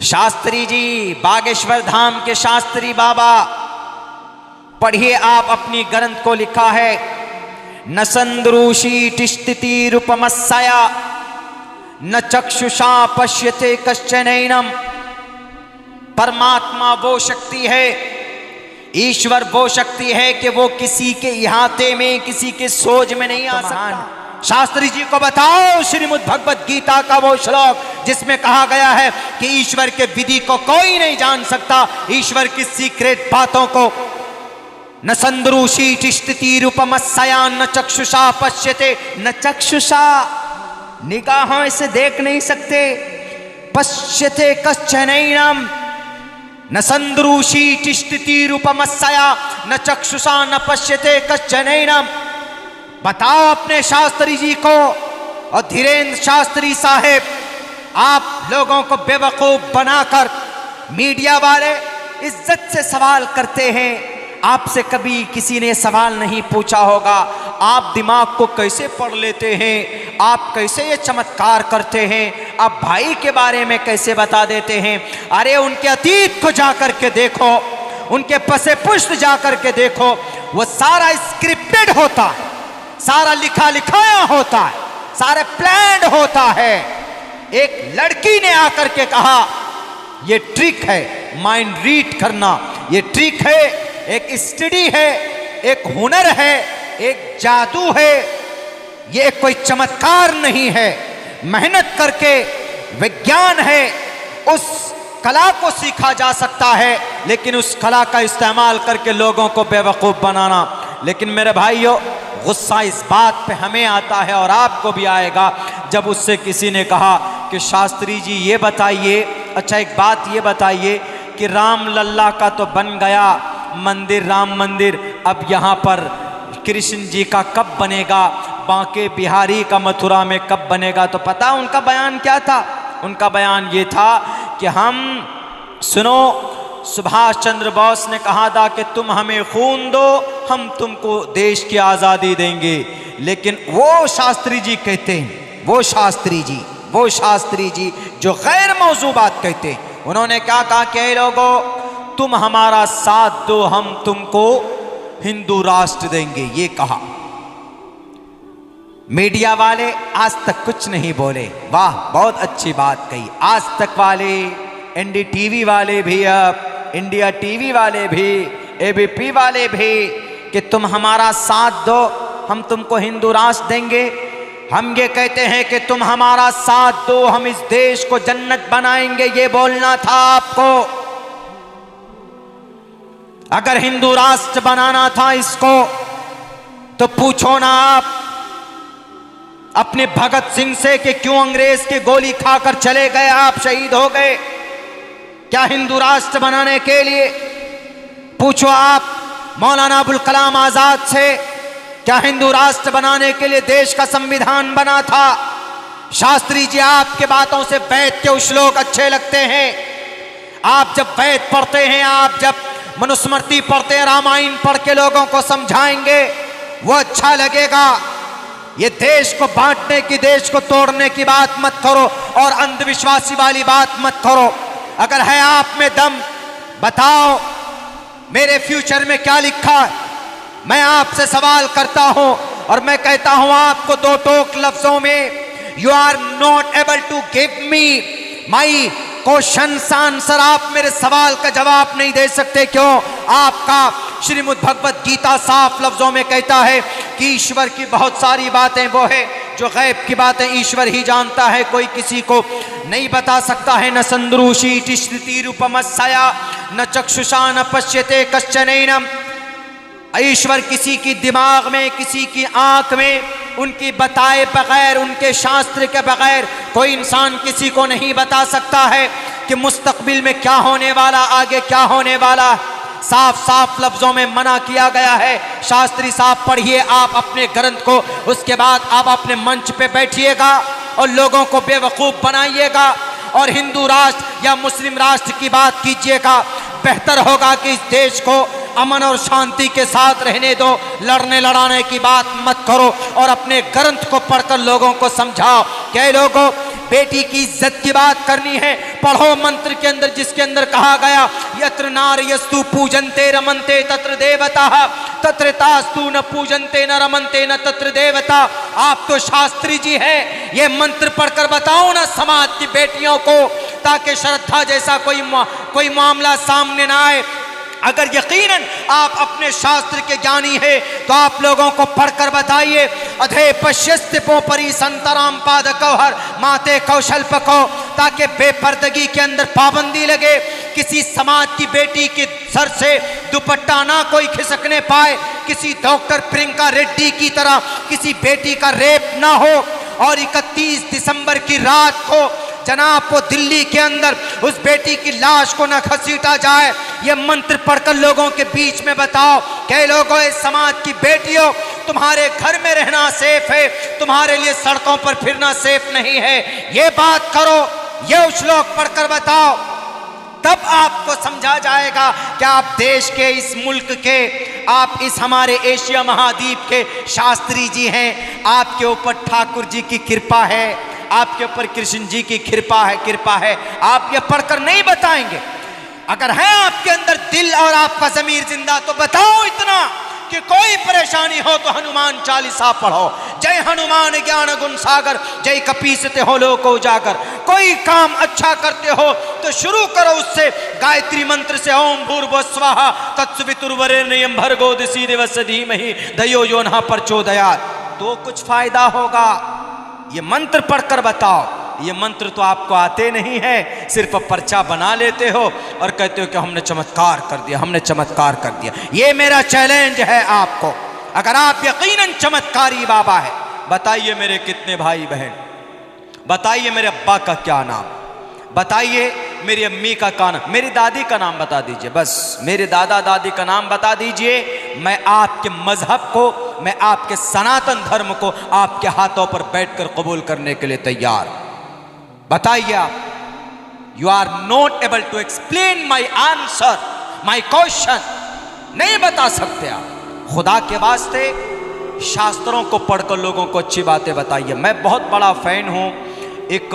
शास्त्री जी, बागेश्वर धाम के शास्त्री बाबा, पढ़िए आप अपनी ग्रंथ को लिखा है, न संद्रूषी तिष्ठति रूपमस्या न चक्षुषा पश्यते कश्चनैनम। परमात्मा वो शक्ति है, ईश्वर वो शक्ति है कि वो किसी के इहाते में, किसी के सोच में नहीं आ सकता। शास्त्री जी को बताओ श्रीमद् भगवत गीता का वो श्लोक जिसमें कहा गया है कि ईश्वर के विधि को कोई नहीं जान सकता, ईश्वर की सीक्रेट बातों को। न संद्रूषी तिष्ठति रूपमस्या न चक्षुषा पश्यते, न चक्षुषा निगाहों से देख नहीं सकते, पश्यते कश्चनैनम, न संद्रूषी तिष्ठति रूपमस्या न चक्षुषा न पश्यते कश्चनैनम। बताओ अपने शास्त्री जी को। और धीरेन्द्र शास्त्री साहेब, आप लोगों को बेवकूफ बनाकर मीडिया वाले इज्जत से सवाल करते हैं। आपसे कभी किसी ने सवाल नहीं पूछा होगा, आप दिमाग को कैसे पढ़ लेते हैं, आप कैसे ये चमत्कार करते हैं, आप भाई के बारे में कैसे बता देते हैं। अरे उनके अतीत को जाकर के देखो, उनके पसे पुष्ट जाकर के देखो, वो सारा स्क्रिप्टेड होता है, सारा लिखा लिखाया होता है, सारे प्लान्ड होता है। एक लड़की ने आकर के कहा ये ट्रिक है, माइंड रीड करना, ये ट्रिक है, एक स्टडी है, एक हुनर है, एक जादू है, ये कोई चमत्कार नहीं है। मेहनत करके विज्ञान है, उस कला को सीखा जा सकता है, लेकिन उस कला का इस्तेमाल करके लोगों को बेवकूफ बनाना। लेकिन मेरे भाइयों, गुस्सा इस बात पे हमें आता है और आपको भी आएगा जब उससे किसी ने कहा कि शास्त्री जी ये बताइए, अच्छा एक बात ये बताइए कि राम लल्ला का तो बन गया मंदिर, राम मंदिर, अब यहाँ पर कृष्ण जी का कब बनेगा, बांके बिहारी का मथुरा में कब बनेगा। तो पता उनका बयान क्या था? उनका बयान ये था कि हम सुनो, सुभाष चंद्र बोस ने कहा था कि तुम हमें खून दो, हम तुमको देश की आज़ादी देंगे। लेकिन वो शास्त्री जी कहते हैं, वो शास्त्री जी जो गैर मौजू बात कहते हैं, उन्होंने क्या कहा कि लोगों तुम हमारा साथ दो, हम तुमको हिंदू राष्ट्र देंगे, ये कहा। मीडिया वाले आज तक कुछ नहीं बोले। वाह, बहुत अच्छी बात कही। आज तक वाले, एनडीटीवी वाले भी, अब इंडिया टीवी वाले भी, एबीपी वाले भी, कि तुम हमारा साथ दो, हम तुमको हिंदू राष्ट्र देंगे। हम ये कहते हैं कि तुम हमारा साथ दो, हम इस देश को जन्नत बनाएंगे, ये बोलना था आपको। अगर हिंदू राष्ट्र बनाना था इसको, तो पूछो ना आप अपने भगत सिंह से कि क्यों अंग्रेज की गोली खाकर चले गए, आप शहीद हो गए क्या हिंदू राष्ट्र बनाने के लिए? पूछो आप मौलाना अबुल कलाम आजाद से, क्या हिंदू राष्ट्र बनाने के लिए देश का संविधान बना था? शास्त्री जी, आपके बातों से वैद के श्लोक अच्छे लगते हैं। आप जब वैद पढ़ते हैं, आप जब मनुस्मृति पढ़ते हैं, रामायण पढ़ के लोगों को समझाएंगे, वो अच्छा लगेगा। ये देश को बांटने की, देश को तोड़ने की बात मत करो और अंधविश्वासी वाली बात मत करो। अगर है आप में दम, बताओ मेरे फ्यूचर में क्या लिखा है। मैं आपसे सवाल करता हूं और मैं कहता हूं आपको दो टोक लफ्जों में, you are not able to give me my question answer. आप मेरे सवाल का जवाब नहीं दे सकते। क्यों? आपका श्रीमद् भगवत गीता साफ लफ्जों में कहता है कि ईश्वर की बहुत सारी बातें वो है जो गैब की बातें ईश्वर ही जानता है, कोई किसी को नहीं बता सकता है। न संद्रूषी तिष्ठति रूपमस्या न चक्षुषा न पश्यते कश्चनैनम। ईश्वर किसी की दिमाग में, किसी की आंख में, उनकी बताए बगैर, उनके शास्त्र के बगैर कोई इंसान किसी को नहीं बता सकता है कि मुस्तकबिल में क्या होने वाला, आगे क्या होने वाला। साफ साफ लफ्जों में मना किया गया है। शास्त्री साहब, पढ़िए आप अपने ग्रंथ को, उसके बाद आप अपने मंच पे बैठिएगा और लोगों को बेवकूफ बनाइएगा और हिंदू राष्ट्र या मुस्लिम राष्ट्र की बात कीजिएगा। बेहतर होगा कि इस देश को अमन और शांति के साथ रहने दो, लड़ने लड़ाने की बात मत करो और अपने ग्रंथ को पढ़कर लोगों को समझाओ। क्या लोगों, बेटी की इज्जत की बात करनी है, पढ़ो मंत्र के अंदर जिसके अंदर कहा गया यत्र नार्यस्तु पूजन्ते रमन्ते तत्र देवता तत्र तास्तु न पूजन्ते न रमन्ते न तत्र देवता। आप तो शास्त्री जी हैं, ये मंत्र पढ़कर बताओ ना समाज की बेटियों को, ताकि श्रद्धा जैसा कोई मामला सामने ना आए। अगर यकीनन आप अपने शास्त्र के ज्ञानी है तो आप लोगों को पढ़कर बताइए। अधे पश्यस्तिपो परी संतराम पाद कौहर माते कौशल पको, ताकि बेपर्दगी के अंदर पाबंदी लगे, किसी समाज की बेटी के सर से दुपट्टा ना कोई खिसकने पाए, किसी डॉक्टर प्रियंका रेड्डी की तरह किसी बेटी का रेप ना हो, और 31 दिसंबर की रात को जनाब वो दिल्ली के अंदर उस बेटी की लाश को न घसीटा जाए। ये मंत्र पढ़कर लोगों के बीच में बताओ। कई लोगों, इस समाज की बेटियों, तुम्हारे घर में रहना सेफ है, तुम्हारे लिए सड़कों पर फिरना सेफ नहीं है, ये बात करो, ये श्लोक पढ़कर बताओ, तब आपको समझा जाएगा कि आप देश के, इस मुल्क के, आप इस हमारे एशिया महाद्वीप के शास्त्री जी हैं। आपके ऊपर ठाकुर जी की कृपा है, आपके ऊपर कृष्ण जी की कृपा है। आप ये पढ़कर नहीं बताएंगे। अगर है आपके अंदर दिल और आपका ज़मीर जिंदा तो बताओ इतना कि कोई परेशानी हो तो हनुमान चालीसा पढ़ो। जय हनुमान ज्ञान गुण सागर, जय कपीसते हो लोक उजागर। कोई काम अच्छा करते हो तो शुरू करो उससे, गायत्री मंत्र से, ओम भूर्भुवः स्वः तत्सवितुर्वरेण्यं भर्गो दिवस्य धीमहि धियो यो नः प्रचोदयात्, तो कुछ फायदा होगा। ये मंत्र पढ़कर बताओ। ये मंत्र तो आपको आते नहीं है, सिर्फ पर्चा बना लेते हो और कहते हो कि हमने चमत्कार कर दिया, हमने चमत्कार कर दिया। ये मेरा चैलेंज है आपको। अगर आप यकीनन चमत्कारी बाबा है, बताइए मेरे कितने भाई बहन, बताइए मेरे अब्बा का क्या नाम, बताइए मेरी अम्मी का नाम, मेरी दादी का नाम बता दीजिए, बस मेरे दादा दादी का नाम बता दीजिए। मैं आपके मजहब को, मैं आपके सनातन धर्म को आपके हाथों पर बैठकर कबूल करने के लिए तैयार। बताइए आप। You are not able to explain my answer, my question, नहीं बता सकते आप। खुदा के वास्ते शास्त्रों को पढ़कर लोगों को अच्छी बातें बताइए। मैं बहुत बड़ा फैन हूँ एक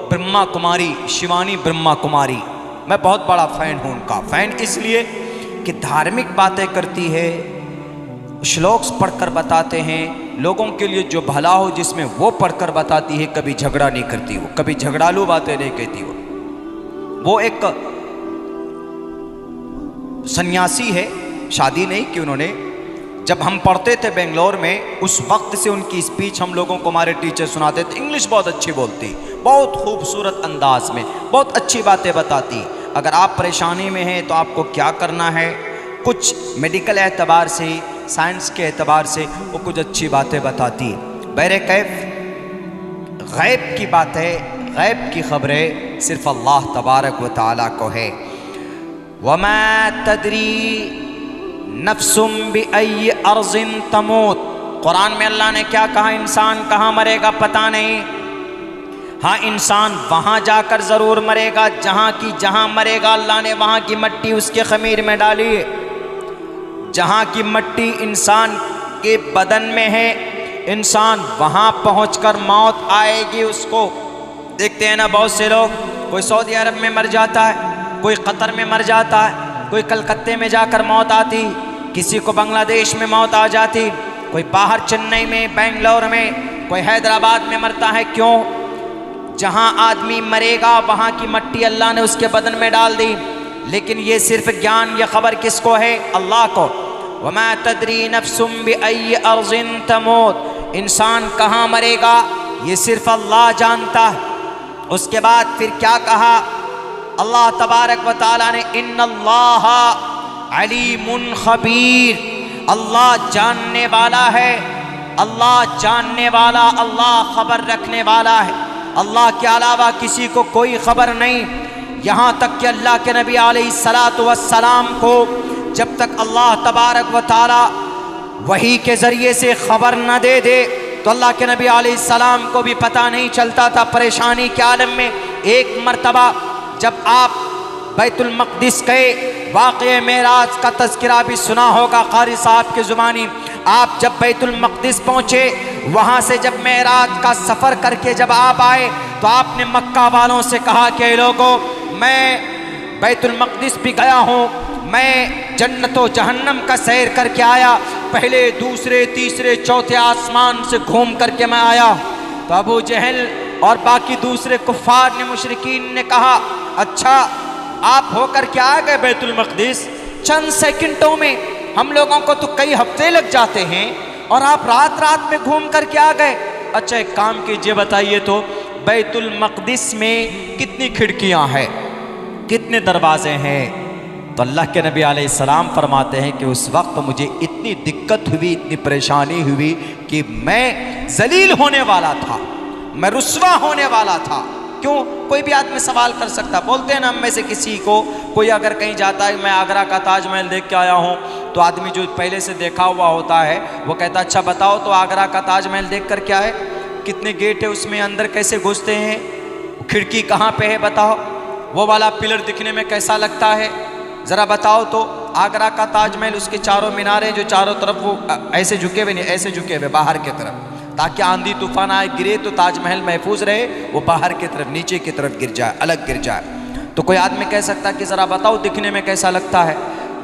ब्रह्मा कुमारी, शिवानी ब्रह्मा कुमारी, मैं बहुत बड़ा फैन हूँ उनका। फैन इसलिए कि धार्मिक बातें करती है, श्लोक्स पढ़कर बताते हैं, लोगों के लिए जो भला हो जिसमें वो पढ़कर बताती है। कभी झगड़ा नहीं करती वो, कभी झगड़ालू बातें नहीं कहती वो एक सन्यासी है, शादी नहीं की उन्होंने। जब हम पढ़ते थे बेंगलोर में, उस वक्त से उनकी स्पीच हम लोगों को हमारे टीचर सुनाते थे। इंग्लिश बहुत अच्छी बोलती, बहुत खूबसूरत अंदाज में बहुत अच्छी बातें बताती। अगर आप परेशानी में हैं तो आपको क्या करना है, कुछ मेडिकल एतबार से, साइंस के एतबार से वो कुछ अच्छी बातें बताती। बहरे कैफ गैब की बातें, गैब की खबरें सिर्फ अल्लाह तबारक व तआला को है। वमा तदरी नफ्सुम बिअय्यि अर्ज़िन तमूत। कुरान में अल्लाह ने क्या कहा, इंसान कहाँ मरेगा पता नहीं। हाँ, इंसान वहाँ जाकर ज़रूर मरेगा जहाँ मरेगा। अल्लाह ने वहाँ की मट्टी उसके खमीर में डाली है। जहाँ की मट्टी इंसान के बदन में है, इंसान वहाँ पहुँचकर मौत आएगी उसको। देखते हैं ना बहुत से लोग, कोई सऊदी अरब में मर जाता है, कोई कतर में मर जाता है, कोई कलकत्ते में जाकर मौत आती, किसी को बांग्लादेश में मौत आ जाती, कोई बाहर चेन्नई में, बेंगलोर में, कोई हैदराबाद में मरता है। क्यों? जहाँ आदमी मरेगा वहाँ की मट्टी अल्लाह ने उसके बदन में डाल दी। लेकिन ये सिर्फ ज्ञान, ये खबर किसको है? अल्लाह को। वमा तदरी नफ्सुम बिअय्यि अर्ज़िन तमूत। इंसान कहाँ मरेगा ये सिर्फ अल्लाह जानता है। उसके बाद फिर क्या कहा अल्लाह तबारक व तआला ने, इन्नल्लाह अलीमुन खबीर। अल्लाह जानने वाला है, अल्लाह जानने वाला, अल्लाह खबर रखने वाला है। अल्लाह के अलावा किसी को कोई खबर नहीं। यहाँ तक कि अल्लाह के नबी अलैहिस्सलातु वस्सलाम को जब तक अल्लाह तबारक व तआला वही के ज़रिए से खबर न दे दे तो अल्लाह के नबी अलैहिस्सलाम को भी पता नहीं चलता था। परेशानी के आलम में एक मर्तबा जब आप बैतुल मक़दिस के वाक़े मेराज का तज़किरा भी सुना होगा क़ारी साहब की ज़ुबानी। आप जब बैतुल मक़दिस पहुँचे, वहाँ से जब मेराज का सफ़र करके जब आप आए तो आपने मक्का वालों से कहा कि लोगों, मैं बैतुल मक़दिस भी गया हूँ, मैं जन्नत व जहन्नम का सैर करके आया, पहले दूसरे तीसरे चौथे आसमान से घूम करके मैं आया। तो अबू जहल और बाकी दूसरे कुफ़ार ने, मुशरिकीन ने कहा, अच्छा आप होकर के आ गए बैतुल मक़दिस चंद सेकंडों में, हम लोगों को तो कई हफ्ते लग जाते हैं और आप रात रात में घूम करके आ गए। अच्छा एक काम कीजिए, बताइए तो बैतुल मक़दिस में कितनी खिड़कियां हैं, कितने दरवाजे हैं? तो अल्लाह के नबी अलैहिस्सलाम फरमाते हैं कि उस वक्त मुझे इतनी दिक्कत हुई, इतनी परेशानी हुई कि मैं जलील होने वाला था, मैं रुस्वा होने वाला था। क्यों? कोई भी आदमी सवाल कर सकता। बोलते हैं ना, हम में से किसी को कोई अगर कहीं जाता है, मैं आगरा का ताजमहल देख के आया हूँ, तो आदमी जो पहले से देखा हुआ होता है वो कहता, अच्छा बताओ तो आगरा का ताजमहल देख कर क्या है, कितने गेट है उसमें, अंदर कैसे घुसते हैं, खिड़की कहाँ पे है बताओ, वो वाला पिलर दिखने में कैसा लगता है, ज़रा बताओ तो। आगरा का ताजमहल, उसके चारों मीनारे जो चारों तरफ वो ऐसे झुके हुए, नहीं ऐसे झुके हुए बाहर की तरफ, ताकि आंधी तूफान आए गिरे तो ताजमहल महफूज रहे, वो बाहर की तरफ नीचे की तरफ गिर जाए, अलग गिर जाए। तो कोई आदमी कह सकता है कि ज़रा बताओ दिखने में कैसा लगता है।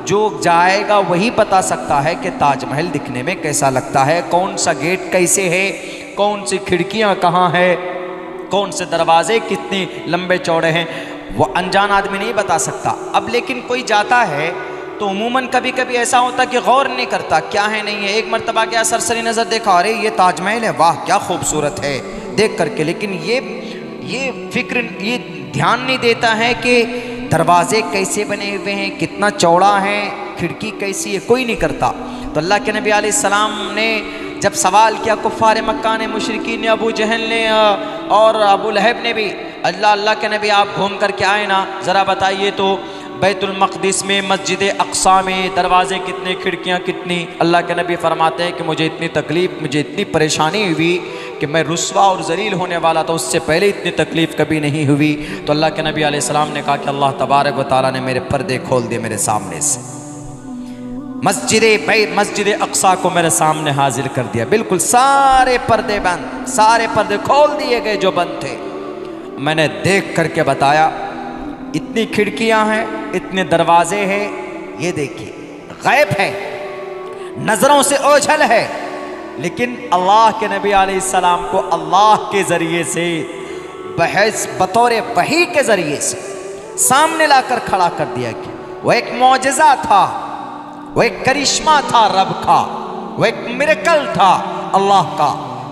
जो जाएगा वही बता सकता है कि ताजमहल दिखने में कैसा लगता है, कौन सा गेट कैसे है, कौन सी खिड़कियाँ कहाँ है, कौन से दरवाजे कितने लंबे चौड़े हैं, वो अनजान आदमी नहीं बता सकता। अब लेकिन कोई जाता है तो उमूमन कभी कभी ऐसा होता कि गौर नहीं करता क्या है नहीं है। एक मरतबा क्या सरसरी नज़र देखा, अरे ये ताजमहल है, वाह क्या खूबसूरत है देख करके, लेकिन ये फिक्र, ये ध्यान नहीं देता है कि दरवाजे कैसे बने हुए हैं, कितना चौड़ा है, खिड़की कैसी है, कोई नहीं करता। तो अल्लाह के नबी अलैहिस्सलाम ने जब सवाल किया, कुफ़ार मक्का ने, मुशरिकीन ने, अबू जहल ने और अबू लहब ने भी, अल्लाह के नबी आप घूम करके आए ना, ज़रा बताइए तो बैतुल मक़दिस में मस्जिद अक़सा में दरवाज़े कितने, खिड़कियाँ कितनी? अल्लाह के नबी फरमाते हैं कि मुझे इतनी तकलीफ़, मुझे इतनी परेशानी हुई कि मैं रुस्वा और ज़लील होने वाला था, उससे पहले इतनी तकलीफ़ कभी नहीं हुई। तो अल्लाह के नबी अलैहिस्सलाम ने कहा कि अल्लाह तबारक व तआला ने मेरे पर्दे खोल दिए मेरे सामने से, मस्जिद अक़सा को मेरे सामने हाजिर कर दिया, बिल्कुल सारे पर्दे बंद, सारे पर्दे खोल दिए गए जो बंद थे। मैंने देख करके बताया, इतनी खिड़कियां हैं, इतने दरवाजे हैं, ये देखिए गैब है, नजरों से ओझल है, लेकिन अल्लाह के नबी अलैहिस्सलाम को अल्लाह के जरिए से बहस बतौर वही के जरिए से सामने लाकर खड़ा कर दिया गया। वह एक मौजज़ा था, वह एक करिश्मा था रब का, वह एक मिरेकल था अल्लाह का,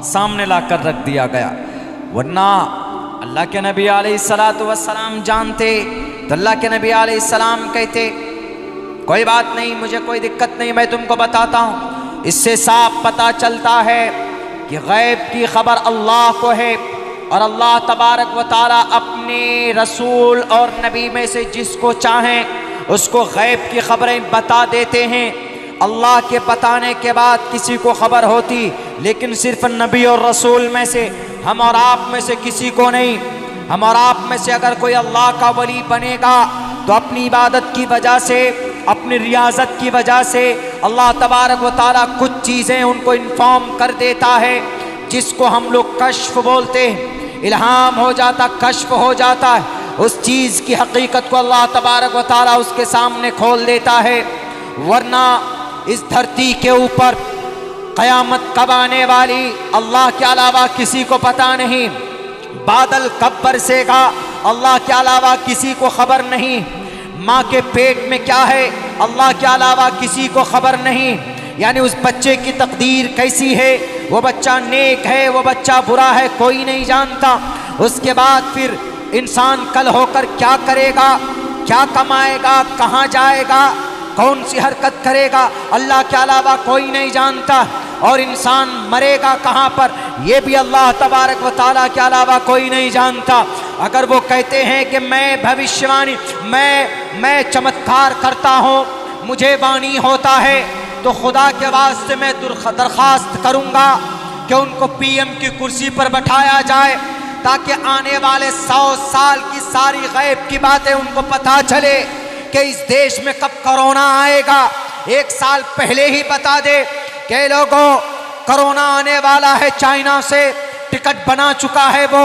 सामने लाकर रख दिया गया। वरना अल्लाह के नबी अलैहिस्सलातु वस्सलाम जानते तो अल्लाह के नबी अलैहिस्सलाम कहते, कोई बात नहीं, मुझे कोई दिक्कत नहीं, मैं तुमको बताता हूँ। इससे साफ पता चलता है कि गैब की खबर अल्लाह को है और अल्लाह तबारक व तआला अपने रसूल और नबी में से जिसको चाहें उसको गैब की खबरें बता देते हैं। अल्लाह के बताने के बाद किसी को खबर होती, लेकिन सिर्फ नबी और रसूल में से, हम और आप में से किसी को नहीं। हम और आप में से अगर कोई अल्लाह का वली बनेगा तो अपनी इबादत की वजह से, अपनी रियाजत की वजह से अल्लाह तबारक व तआला कुछ चीज़ें उनको इन्फॉर्म कर देता है, जिसको हम लोग कश्फ बोलते हैं। इल्हाम हो जाता, कश्फ हो जाता है, उस चीज़ की हकीकत को अल्लाह तबारक व तआला उसके सामने खोल देता है। वरना इस धरती के ऊपर क़यामत कब आने वाली अल्लाह के अलावा किसी को पता नहीं, बादल कब बरसेगा अल्लाह के अलावा किसी को खबर नहीं, माँ के पेट में क्या है अल्लाह के अलावा किसी को खबर नहीं। यानी उस बच्चे की तकदीर कैसी है, वो बच्चा नेक है, वो बच्चा बुरा है, कोई नहीं जानता। उसके बाद फिर इंसान कल होकर क्या करेगा, क्या कमाएगा, कहाँ जाएगा, कौन सी हरकत करेगा, अल्लाह के अलावा कोई नहीं जानता। और इंसान मरेगा कहाँ पर, ये भी अल्लाह तबारक व तआला के अलावा कोई नहीं जानता। अगर वो कहते हैं कि मैं भविष्यवाणी, मैं चमत्कार करता हूँ, मुझे वाणी होता है, तो खुदा के वास्ते मैं दरख्वास्त करूँगा कि उनको पीएम की कुर्सी पर बैठाया जाए, ताकि आने वाले 100 साल की सारी गैब की बातें उनको पता चले कि इस देश में कब कोरोना आएगा। 1 साल पहले ही बता दे कि लोगों कोरोना आने वाला है, चाइना से टिकट बना चुका है। वो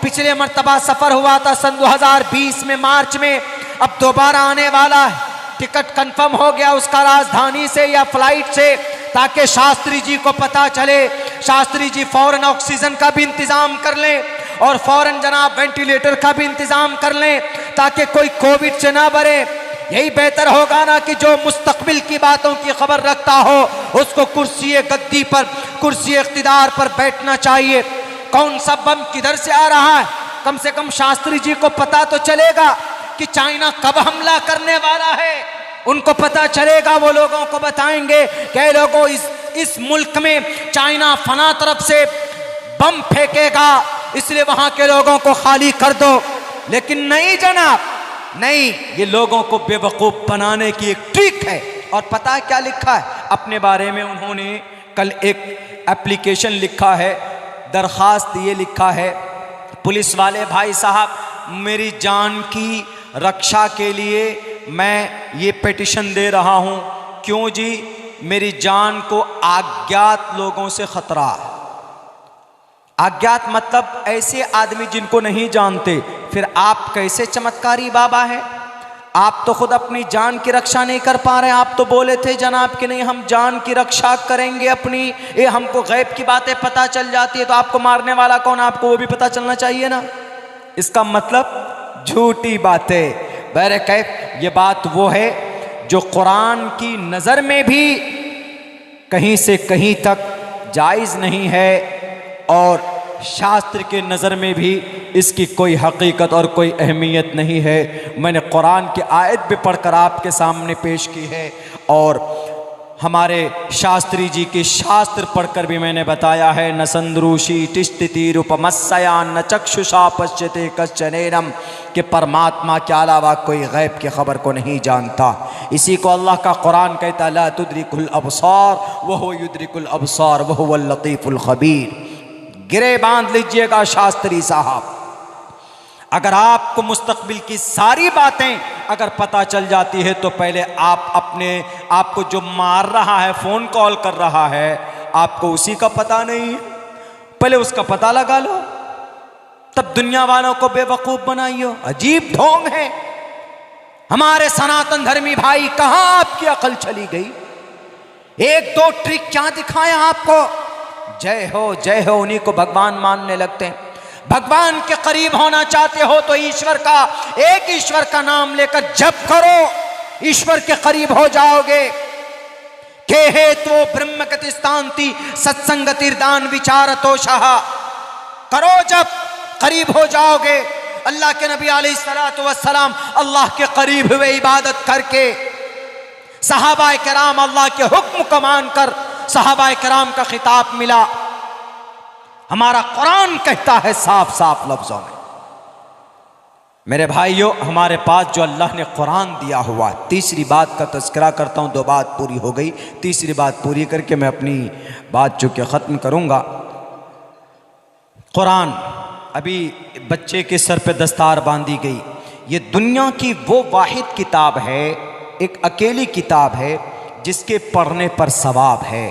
पिछले मर्तबा सफर हुआ था सन 2020 में मार्च में, अब दोबारा आने वाला है। टिकट कंफर्म हो गया उसका राजधानी से या फ्लाइट से, ताकि शास्त्री जी को पता चले। शास्त्री जी फौरन ऑक्सीजन का भी इंतजाम कर लें और फौरन जनाब वेंटिलेटर का भी इंतजाम कर लें, ताकि कोई कोविड से ना मरे। यही बेहतर होगा ना कि जो मुस्तकबिल की बातों की खबर रखता हो उसको कुर्सी गद्दी पर, कुर्सी इख्तिदार पर बैठना चाहिए। कौन सा बम किधर से आ रहा है, कम से कम शास्त्री जी को पता तो चलेगा कि चाइना कब हमला करने वाला है। उनको पता चलेगा, वो लोगों को बताएंगे कि लोगों इस मुल्क में चाइना फना तरफ से बम फेंकेगा, इसलिए वहां के लोगों को खाली कर दो। लेकिन नहीं जनाब, नहीं, ये लोगों को बेवकूफ बनाने की एक ट्रिक है। और पता है क्या लिखा है अपने बारे में? उन्होंने कल एक एप्लीकेशन लिखा है, दरखास्त ये लिखा है, पुलिस वाले भाई साहब, मेरी जान की रक्षा के लिए मैं ये पिटीशन दे रहा हूँ। क्यों जी? मेरी जान को अज्ञात लोगों से खतरा। अज्ञात मतलब ऐसे आदमी जिनको नहीं जानते। फिर आप कैसे चमत्कारी बाबा हैं? आप तो खुद अपनी जान की रक्षा नहीं कर पा रहे। आप तो बोले थे जनाब कि नहीं, हम जान की रक्षा करेंगे अपनी। ये हमको गैब की बातें पता चल जाती है तो आपको मारने वाला कौन, आपको वो भी पता चलना चाहिए ना। इसका मतलब झूठी बातें। बहरकैफ ये बात वो है जो कुरान की नज़र में भी कहीं से कहीं तक जायज़ नहीं है और शास्त्र के नज़र में भी इसकी कोई हकीकत और कोई अहमियत नहीं है। मैंने कुरान की आयत भी पढ़कर आपके सामने पेश की है और हमारे शास्त्री जी के शास्त्र पढ़कर भी मैंने बताया है। न संद्रूषी तिष्ठति रूपमस्या न चक्षुषा पश्यते कश्चनेनम, कि परमात्मा के अलावा कोई गैब की खबर को नहीं जानता। इसी को अल्लाह का कुरान कहता, ला तुद्रिकुल अबसार वहु युद्रिकुल अबसार वहुवल लतीफुल खबीर। गिरे बांध लीजिएगा शास्त्री साहब, अगर आपको मुस्तकबिल की सारी बातें अगर पता चल जाती है तो पहले आप अपने आपको जो मार रहा है, फोन कॉल कर रहा है, आपको उसी का पता नहीं है, पहले उसका पता लगा लो, तब दुनिया वालों को बेवकूफ बनाइयो। अजीब ढोंग है। हमारे सनातन धर्मी भाई, कहां आपकी अकल चली गई? 1-2 ट्रिक क्या दिखाया आपको? जय हो उन्हीं को भगवान मानने लगते हैं। भगवान के करीब होना चाहते हो तो ईश्वर का, एक ईश्वर का नाम लेकर जप करो, ईश्वर के करीब हो जाओगे। के हे तो ब्रह्म गतिस्तांति सत्संगतिर्दान विचारतोषः, करो जप, करीब हो जाओगे। अल्लाह के नबी अलैहिस्सलातु वस्सलाम अल्लाह के करीब हुए इबादत करके। सहाबाए किराम अल्लाह के हुक्म को मानकर सहाबाए किराम का खिताब मिला। हमारा कुरान कहता है साफ साफ लफ्जों में, मेरे भाइयों, हमारे पास जो अल्लाह ने कुरान दिया हुआ, तीसरी बात का तज़किरा करता हूँ, 2 बात पूरी हो गई, तीसरी बात पूरी करके मैं अपनी बात चूँकि ख़त्म करूँगा। कुरान, अभी बच्चे के सर पे दस्तार बांधी गई। ये दुनिया की वो वाहिद किताब है, एक अकेली किताब है जिसके पढ़ने पर सवाब है।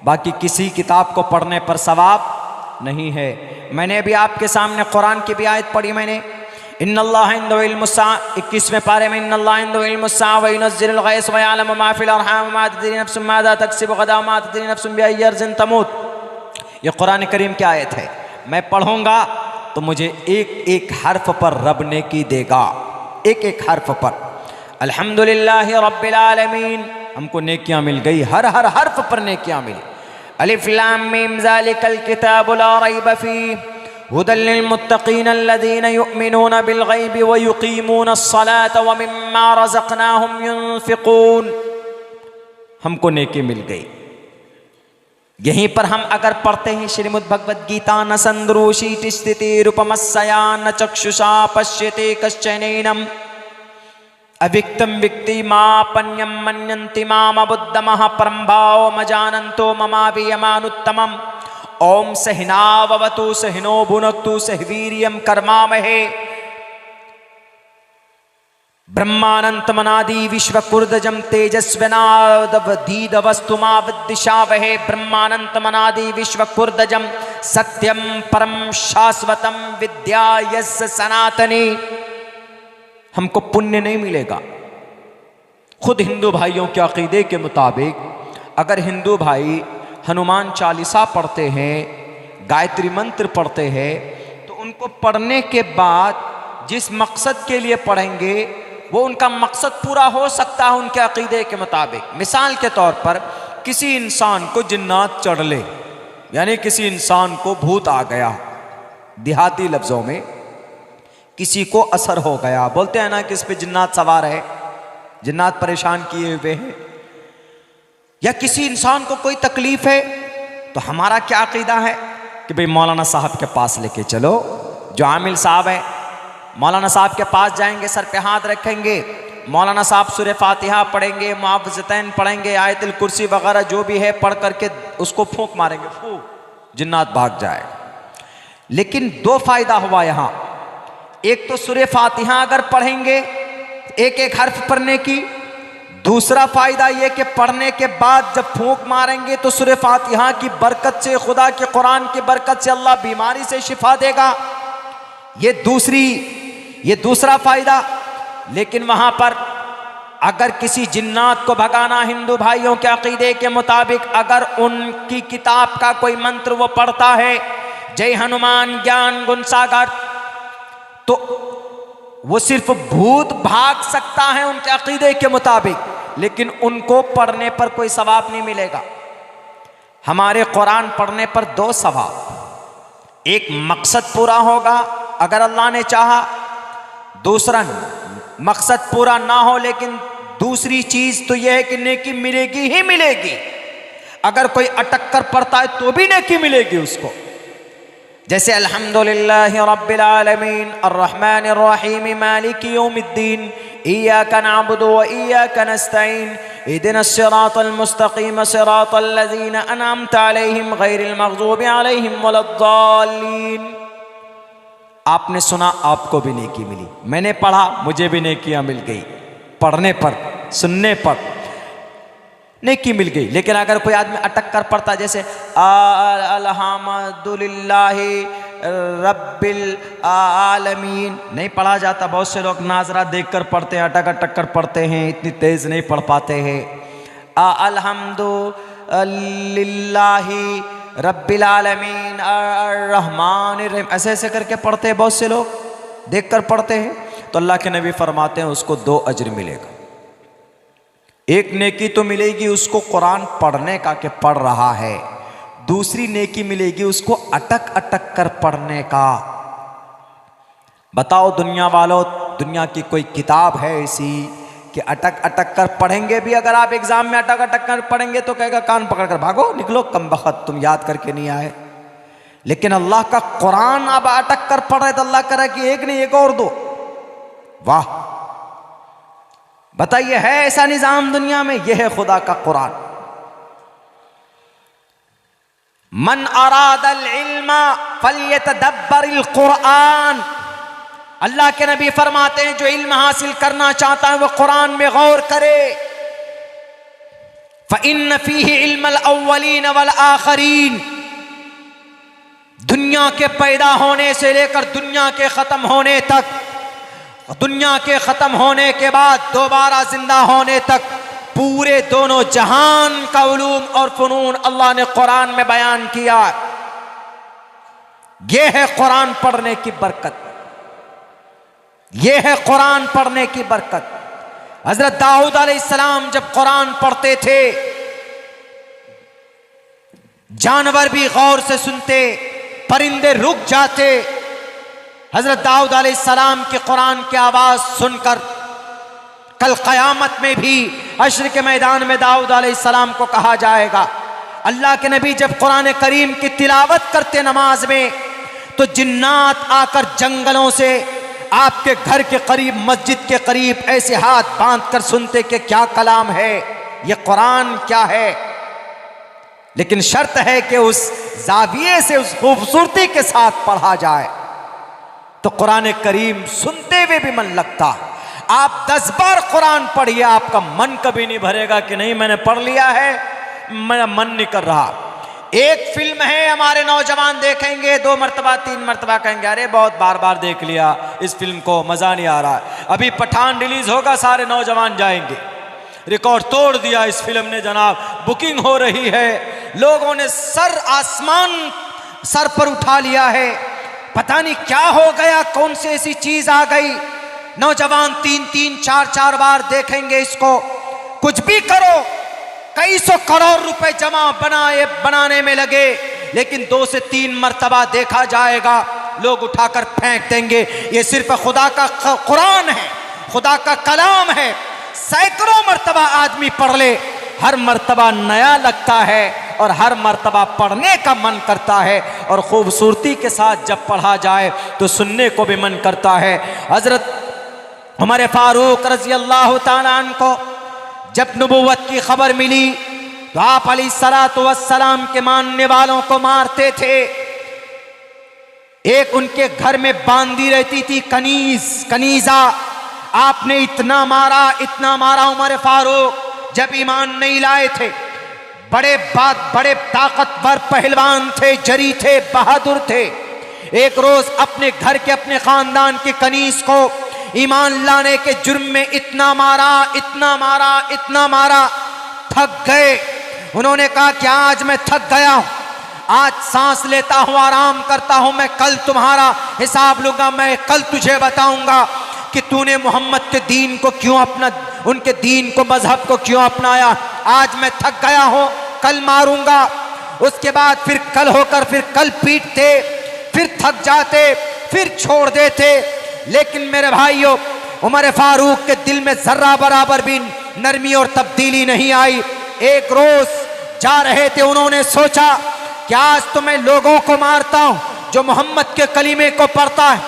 बाकी किसी किताब को पढ़ने पर सवाब नहीं है। मैंने अभी आपके सामने कुरान की भी आयत पढ़ी मैंने, इन्नल्लाह इंदहु इल्मुस्सा, 21वें पारे में, इन्नल्लाह इंदहु इल्मुस्सा व युनज़्ज़िलुल गैस व यअलमु मा फिल अरहाम व मा तदरी नफ्सुम माज़ा तक्सिबु गदा व मा तदरी नफ्सुम बिअय्यि अर्ज़िन तमूत। ये कुरान करीम की आयत है। मैं पढ़ूंगा तो मुझे एक एक हर्फ पर रब नेकी देगा, एक एक हर्फ पर। अल्हम्दुलिल्लाहि रब्बिल आलमीन, हमको नेकियां मिल गई, हर हर हर्फ पर नेकियां मिली। अलिफ लाम मीम ज़ालिकल किताबु ला रैब फीह हुदल लिल मुत्तक़ीन अल्लज़ीना युमिनूना बिल गैबि व युक़ीमूनस्सलाता व मिम्मा रज़क़नाहुम युनफ़िक़ून। हमको नेकी मिल गई। यहीं पर हम अगर पढ़ते हैं श्रीमद् भगवद गीता, न संद्रूषी तिष्ठति रूपमस्या न चक्षुषा पश्यते कश्चनैनम अविक्तम विक्ति मापन्यम मन्यन्ति माम बुद्धमः परम्भाव मजानन्तो ममावियमानुत्तमम् ओम सहनावतु सहनो भुनक्तु सह वीर्यं कर्मामहे ब्रह्मानंतमनादि विश्वकुर्दजम तेजस्विनावधीदवस्तुमा विद्दिशावहे ब्रह्मानंतमनादि विश्वकुर्दजम सत्यम परम शाश्वतम विद्या यस्य सनातनी। हमको पुण्य नहीं मिलेगा। खुद हिंदू भाइयों के अकीदे के मुताबिक अगर हिंदू भाई हनुमान चालीसा पढ़ते हैं, गायत्री मंत्र पढ़ते हैं, तो उनको पढ़ने के बाद जिस मकसद के लिए पढ़ेंगे वो उनका मकसद पूरा हो सकता है उनके अकीदे के मुताबिक। मिसाल के तौर पर किसी इंसान को जिन्नात चढ़ ले, यानी किसी इंसान को भूत आ गया, देहाती लफ्जों में किसी को असर हो गया, बोलते हैं ना कि इस पे जिन्नात सवार है, जिन्नात परेशान किए हुए हैं, या किसी इंसान को कोई तकलीफ है, तो हमारा क्या अकीदा है कि भाई मौलाना साहब के पास लेके चलो। जो आमिल साहब है मौलाना साहब के पास जाएंगे, सर पे हाथ रखेंगे, मौलाना साहब सूरह फातिहा पढ़ेंगे, मुआवज़तैन पढ़ेंगे, आयतुल कुर्सी वगैरह जो भी है पढ़ करके उसको फूंक मारेंगे, फूंक, जिन्नात भाग जाएगा। लेकिन दो फायदा हुआ यहाँ। एक तो सूरह फातिहा अगर पढ़ेंगे एक एक हर्फ पढ़ने की, दूसरा फायदा यह कि पढ़ने के बाद जब फूंक मारेंगे तो सूरह फातिहा की बरकत से, खुदा के कुरान की बरकत से अल्लाह बीमारी से शिफा देगा। ये दूसरा फायदा। लेकिन वहां पर अगर किसी जिन्नात को भगाना, हिंदू भाइयों के अकीदे के मुताबिक अगर उनकी किताब का कोई मंत्र वो पढ़ता है, जय हनुमान ज्ञान गुण सागर, तो वो सिर्फ भूत भाग सकता है उनके अकीदे के मुताबिक, लेकिन उनको पढ़ने पर कोई सवाब नहीं मिलेगा। हमारे कुरान पढ़ने पर दो सवाब, एक मकसद पूरा होगा अगर अल्लाह ने चाहा, दूसरा मकसद पूरा ना हो लेकिन दूसरी चीज तो यह है कि नेकी मिलेगी ही मिलेगी। अगर कोई अटक कर पढ़ता है तो भी नेकी मिलेगी उसको। जैसे अल्हम्दुलिल्लाहि रब्बिल आलमीन अर्रहमानिर रहीम मालिकी यौमिद्दीन इय्याका नअबुदु व इय्याका नस्तईन इहदिनस सिरातल मुस्तकीम सिरातल लज़ीना अनअमता अलैहिम गैरिल मग़ज़ूबि अलैहिम वलद्दाल्लीन। आपने सुना, आपको भी नेकी मिली, मैंने पढ़ा, मुझे भी नेकियां मिल गई, पढ़ने पर, सुनने पर नेकी मिल गई। लेकिन अगर कोई आदमी अटक कर पढ़ता, जैसे अल्हम्दुलिल्लाहि रब्बिल आलमीन, नहीं पढ़ा जाता। बहुत से लोग नाजरा देखकर पढ़ते हैं, अटक अटक कर पढ़ते हैं, इतनी तेज नहीं पढ़ पाते हैं। अल्हम्दुलिल्लाहि रब्बिल आलमीन अर्रहमानिर रहीम, ऐसे ऐसे करके पढ़ते हैं, बहुत से लोग देखकर पढ़ते हैं। तो अल्लाह के नबी फरमाते हैं उसको दो अज्र मिलेगा। एक नेकी तो मिलेगी उसको कुरान पढ़ने का कि पढ़ रहा है, दूसरी नेकी मिलेगी उसको अटक अटक कर पढ़ने का। बताओ दुनिया वालों, दुनिया की कोई किताब है ऐसी कि अटक अटक कर पढ़ेंगे भी? अगर आप एग्जाम में अटक अटक कर पढ़ेंगे तो कहेगा कान पकड़ कर भागो, निकलो कमबख्त, तुम याद करके नहीं आए। लेकिन अल्लाह का कुरान आप अटक कर पढ़ रहे तो अल्लाह करे कि एक नहीं एक और दो। वाह, बताइए है ऐसा निजाम दुनिया में? यह है खुदा का कुरान। मन अरादल इल्मा फल्यतदब्बरिल कुरान, अल्लाह के नबी फरमाते हैं जो इल्म हासिल करना चाहता है वो कुरान में गौर करे। फ़इन्न फ़ीही इल्मल अव्वलीन वल आखरीन, दुनिया के पैदा होने से लेकर दुनिया के खत्म होने तक, दुनिया के खत्म होने के बाद दोबारा जिंदा होने तक, पूरे दोनों जहान का उलूम और फनून अल्लाह ने कुरान में बयान किया। यह है कुरान पढ़ने की बरकत, यह है कुरान पढ़ने की बरकत। हजरत दाऊद अलैहिस्सलाम जब कुरान पढ़ते थे, जानवर भी गौर से सुनते, परिंदे रुक जाते। हजरत दाऊद अलैहिस्सलाम के कुरान की आवाज सुनकर कल क़यामत में भी हश्र के मैदान में दाऊद अलैहिस्सलाम को कहा जाएगा। अल्लाह के नबी जब कुरान करीम की तिलावत करते नमाज में, तो जिन्नात आकर जंगलों से आपके घर के करीब, मस्जिद के करीब ऐसे हाथ बांध कर सुनते कि क्या कलाम है, ये कुरान क्या है। लेकिन शर्त है कि उस जाविये से, उस खूबसूरती के साथ पढ़ा जाए तो कुरान करीम सुनते हुए भी मन लगता। आप 10 बार कुरान पढ़िए, आपका मन कभी नहीं भरेगा कि नहीं मैंने पढ़ लिया है, मेरा मन नहीं कर रहा। एक फिल्म है, हमारे नौजवान देखेंगे 2 मरतबा 3 मरतबा, कहेंगे अरे बहुत बार बार देख लिया इस फिल्म को, मजा नहीं आ रहा है। अभी पठान रिलीज होगा, सारे नौजवान जाएंगे, रिकॉर्ड तोड़ दिया इस फिल्म ने जनाब, बुकिंग हो रही है, लोगों ने सर आसमान सर पर उठा लिया है, पता नहीं क्या हो गया, कौन सी ऐसी चीज आ गई। नौजवान 3-3 4-4 बार देखेंगे इसको। कुछ भी करो, कई सौ करोड़ रुपए जमा बनाने में लगे, लेकिन 2 से 3 मरतबा देखा जाएगा, लोग उठाकर फेंक देंगे। ये सिर्फ खुदा का कुरान है, खुदा का कलाम है। सैकड़ों मरतबा आदमी पढ़ ले, हर मरतबा नया लगता है और हर मरतबा पढ़ने का मन करता है, और खूबसूरती के साथ जब पढ़ा जाए तो सुनने को भी मन करता है। हजरत उमर फारूक रज़ी अल्लाह ताला अन्हु को जब नबुव्वत की खबर मिली तो आप अलैहिस्सलातु वस्सलाम के मानने वालों को मारते थे। एक उनके घर में बांधी रहती थी कनीजा, आपने इतना मारा उमर फारूक जब ईमान नहीं लाए थे। बड़े ताकतवर पहलवान थे, जरी थे, बहादुर थे। एक रोज अपने घर के, अपने खानदान के कनीज को ईमान लाने के जुर्म में इतना मारा, थक गए। उन्होंने कहा कि आज मैं थक गया हूं, आज सांस लेता हूं, आराम करता हूं, मैं कल तुम्हारा हिसाब लूंगा, मैं कल तुझे बताऊंगा कि तूने मोहम्मद के दीन को क्यों उनके दीन को, मजहब को क्यों अपनाया। आज मैं थक गया हूं, कल मारूंगा। उसके बाद फिर कल होकर फिर कल पीटते, फिर थक जाते, फिर छोड़ देते। लेकिन मेरे भाइयों, उमर फारूक के दिल में जर्रा बराबर भी नरमी और तब्दीली नहीं आई। एक रोज जा रहे थे, उन्होंने सोचा कि आज तो मैं लोगों को मारता हूं जो मोहम्मद के कलीमे को पढ़ता है,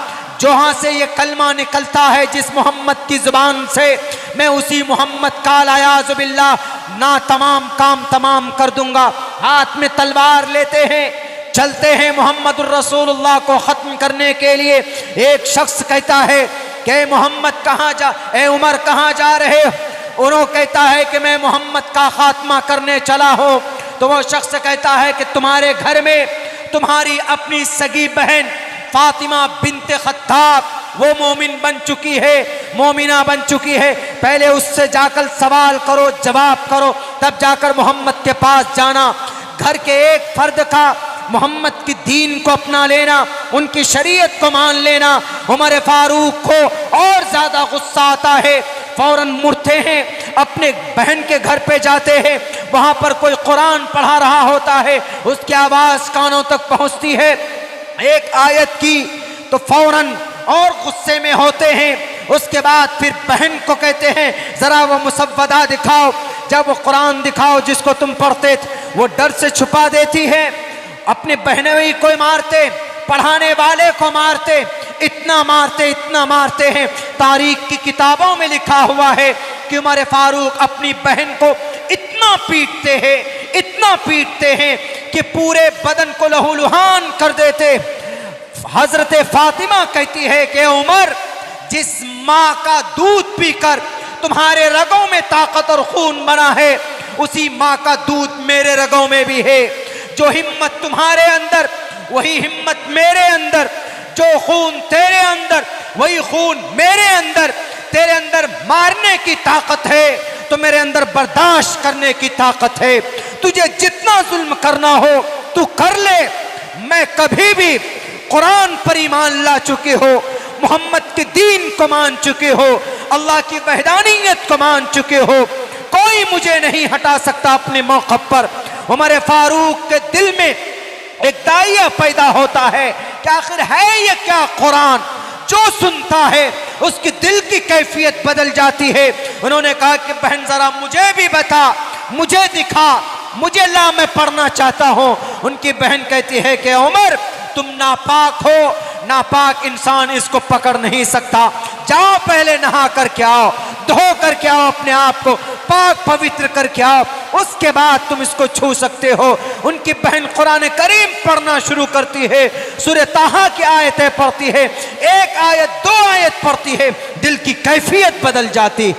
जहां से ये कलमा निकलता है जिस मोहम्मद की जुबान से, मैं उसी मोहम्मद का अलियाज़ु बिल्लाह ना तमाम काम तमाम कर दूंगा। हाथ में तलवार लेते हैं, चलते हैं मोहम्मदुर रसूलुल्लाह को खत्म करने के लिए। एक शख्स कहता है कि मोहम्मद कहाँ जा, ए उमर कहाँ जा रहे हो? उन्होंने कहता है कि मैं मोहम्मद का खात्मा करने चला हो। तो वो शख्स कहता है कि तुम्हारे घर में तुम्हारी अपनी सगी बहन फातिमा बिन्ते खत्ताब, वो मोमिन बन चुकी है, मोमिना बन चुकी है, पहले उससे जाकर सवाल करो, जवाब करो, तब जाकर मोहम्मद के पास जाना। घर के एक फर्द का मोहम्मद की दीन को अपना लेना, उनकी शरीयत को मान लेना। उमर फारूक को और ज्यादा गुस्सा आता है, फौरन मुड़ते हैं, अपने बहन के घर पे जाते हैं। वहां पर कोई कुरान पढ़ा रहा होता है, उसकी आवाज कानों तक पहुंचती है एक आयत की, तो फौरन और गुस्से में होते हैं। उसके बाद फिर बहन को कहते हैं जरा वो मुसव्वदा दिखाओ, जब वो कुरान दिखाओ जिसको तुम पढ़ते थे। वो डर से छुपा देती है, अपने बहनोई को मारते, पढ़ाने वाले को मारते, इतना मारते हैं। तारीख की किताबों में लिखा हुआ है कि उमर फारूक अपनी बहन को इतना पीटते हैं कि पूरे बदन को लहूलुहान कर देते। हजरत फातिमा कहती है कि उमर, जिस माँ का दूध पीकर तुम्हारे रगों में ताकत और खून बना है, उसी माँ का दूध मेरे रगों में भी है। जो हिम्मत तुम्हारे अंदर, वही हिम्मत मेरे अंदर। जो खून तेरे अंदर, वही खून मेरे अंदर। तेरे अंदर मारने की ताकत है तो मेरे अंदर बर्दाश्त करने की ताकत है। तुझे जितना जुल्म करना हो तू कर ले। मैं कभी भी कुरान पर ईमान ला चुके हो, मोहम्मद के दीन को मान चुके हो, अल्लाह की वहदानियत को मान चुके हो, कोई मुझे नहीं हटा सकता अपने मौक़िफ़ पर। उमर फारूक के दिल में एक दाइया पैदा होता है कि आखिर है ये क्या कुरान। जो सुनता है उसकी दिल की कैफियत बदल जाती है। उन्होंने कहा कि बहन जरा मुझे भी बता, मुझे दिखा, मुझे ला, मैं पढ़ना चाहता हूँ। उनकी बहन कहती है कि उमर, तुम नापाक हो, नापाक इंसान इसको पकड़ नहीं सकता। जाओ पहले नहा करके आओ, धो करके आओ, अपने आप को पाक पवित्र करके आओ, उसके बाद तुम इसको छू सकते हो। उनकी बहन कुरान करीम पढ़ना शुरू करती है, सूरह ताहा की आयतें पढ़ती है, एक आयत दो आयत पढ़ती है, दिल की कैफियत बदल जाती।